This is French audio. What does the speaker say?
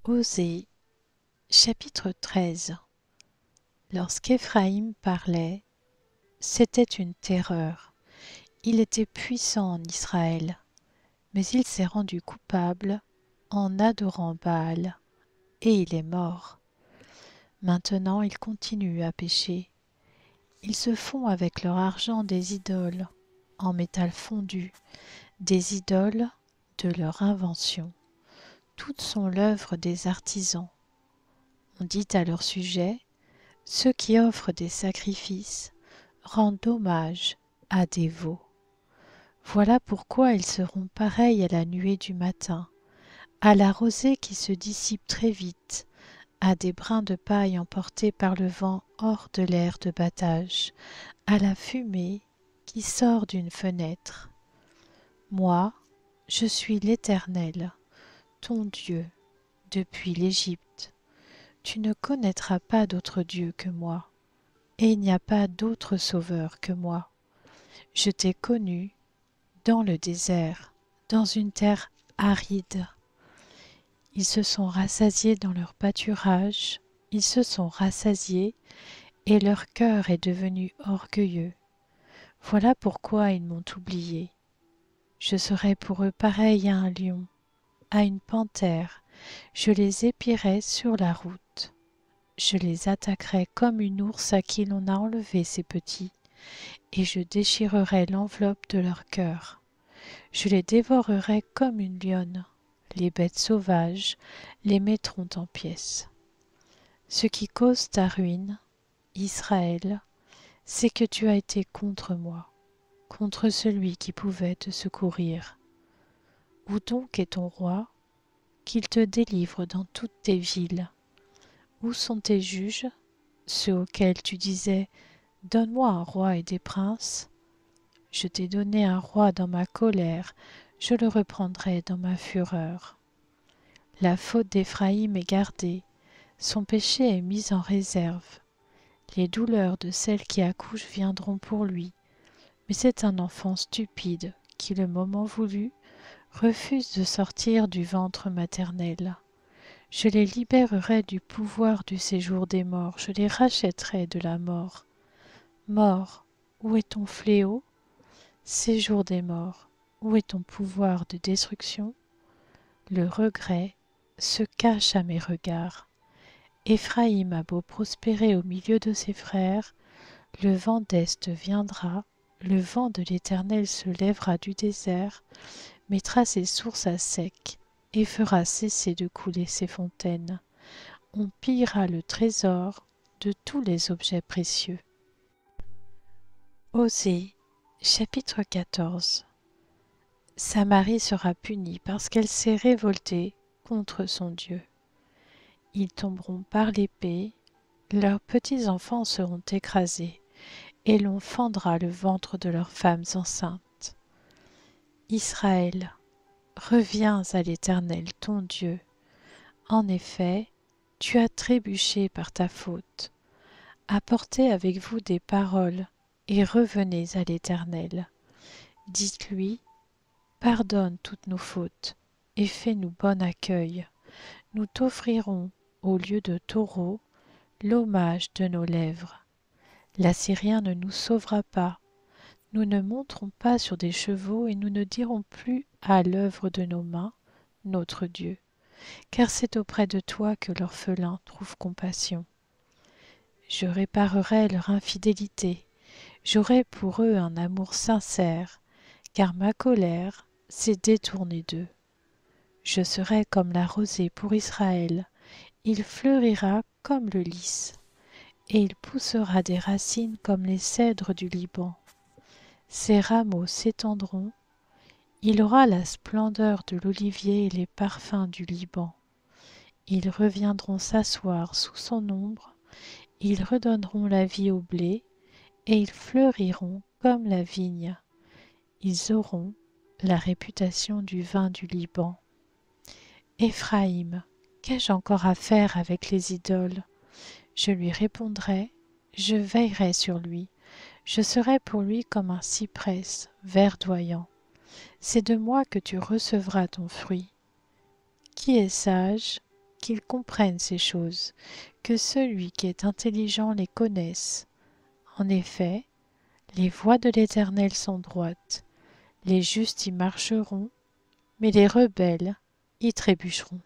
Osée, chapitre 13. Lorsqu'Éphraïm parlait, c'était une terreur. Il était puissant en Israël, mais il s'est rendu coupable en adorant Baal, et il est mort. Maintenant ils continuent à pécher. Ils se font avec leur argent des idoles, en métal fondu, des idoles de leur invention. Toutes sont l'œuvre des artisans. On dit à leur sujet: ceux qui offrent des sacrifices rendent hommage à des veaux. Voilà pourquoi ils seront pareils à la nuée du matin, à la rosée qui se dissipe très vite, à des brins de paille emportés par le vent hors de l'air de battage, à la fumée qui sort d'une fenêtre. Moi, je suis l'Éternel, ton Dieu, depuis l'Égypte. Tu ne connaîtras pas d'autre Dieu que moi, et il n'y a pas d'autre sauveur que moi. Je t'ai connu dans le désert, dans une terre aride. Ils se sont rassasiés dans leur pâturage, ils se sont rassasiés, et leur cœur est devenu orgueilleux. Voilà pourquoi ils m'ont oublié. Je serai pour eux pareil à un lion, à une panthère. Je les épierai sur la route. Je les attaquerai comme une ours à qui l'on a enlevé ses petits, et je déchirerai l'enveloppe de leur cœur. Je les dévorerai comme une lionne. Les bêtes sauvages les mettront en pièces. Ce qui cause ta ruine, Israël, c'est que tu as été contre moi, contre celui qui pouvait te secourir. Où donc est ton roi, qu'il te délivre dans toutes tes villes? Où sont tes juges, ceux auxquels tu disais: donne-moi un roi et des princes? Je t'ai donné un roi dans ma colère, je le reprendrai dans ma fureur. La faute d'Éphraïm est gardée, son péché est mis en réserve. Les douleurs de celle qui accouche viendront pour lui, mais c'est un enfant stupide qui, le moment voulu, refuse de sortir du ventre maternel. Je les libérerai du pouvoir du séjour des morts, je les rachèterai de la mort. Mort, où est ton fléau? Séjour des morts, où est ton pouvoir de destruction? Le regret se cache à mes regards. Éphraïm a beau prospérer au milieu de ses frères, le vent d'Est viendra, le vent de l'Éternel se lèvera du désert, mettra ses sources à sec et fera cesser de couler ses fontaines. On pillera le trésor de tous les objets précieux. Osée, chapitre 14. Samarie sera punie parce qu'elle s'est révoltée contre son Dieu. Ils tomberont par l'épée, leurs petits-enfants seront écrasés, et l'on fendra le ventre de leurs femmes enceintes. Israël, reviens à l'Éternel ton Dieu. En effet, tu as trébuché par ta faute. Apportez avec vous des paroles, et revenez à l'Éternel. Dites-lui: pardonne toutes nos fautes, et fais-nous bon accueil. Nous t'offrirons, au lieu de taureaux, l'hommage de nos lèvres. L'Assyrien ne nous sauvera pas. Nous ne monterons pas sur des chevaux et nous ne dirons plus à l'œuvre de nos mains, notre Dieu, car c'est auprès de toi que l'orphelin trouve compassion. Je réparerai leur infidélité, j'aurai pour eux un amour sincère, car ma colère s'est détournée d'eux. Je serai comme la rosée pour Israël, il fleurira comme le lys, et il poussera des racines comme les cèdres du Liban. Ses rameaux s'étendront, il aura la splendeur de l'olivier et les parfums du Liban. Ils reviendront s'asseoir sous son ombre, ils redonneront la vie au blé, et ils fleuriront comme la vigne. Ils auront la réputation du vin du Liban. Éphraïm, qu'ai-je encore à faire avec les idoles? Je lui répondrai, je veillerai sur lui, je serai pour lui comme un cyprès verdoyant. C'est de moi que tu recevras ton fruit. Qui est sage? qu'il comprenne ces choses, que celui qui est intelligent les connaisse. En effet, les voies de l'Éternel sont droites, les justes y marcheront, mais les rebelles y trébucheront.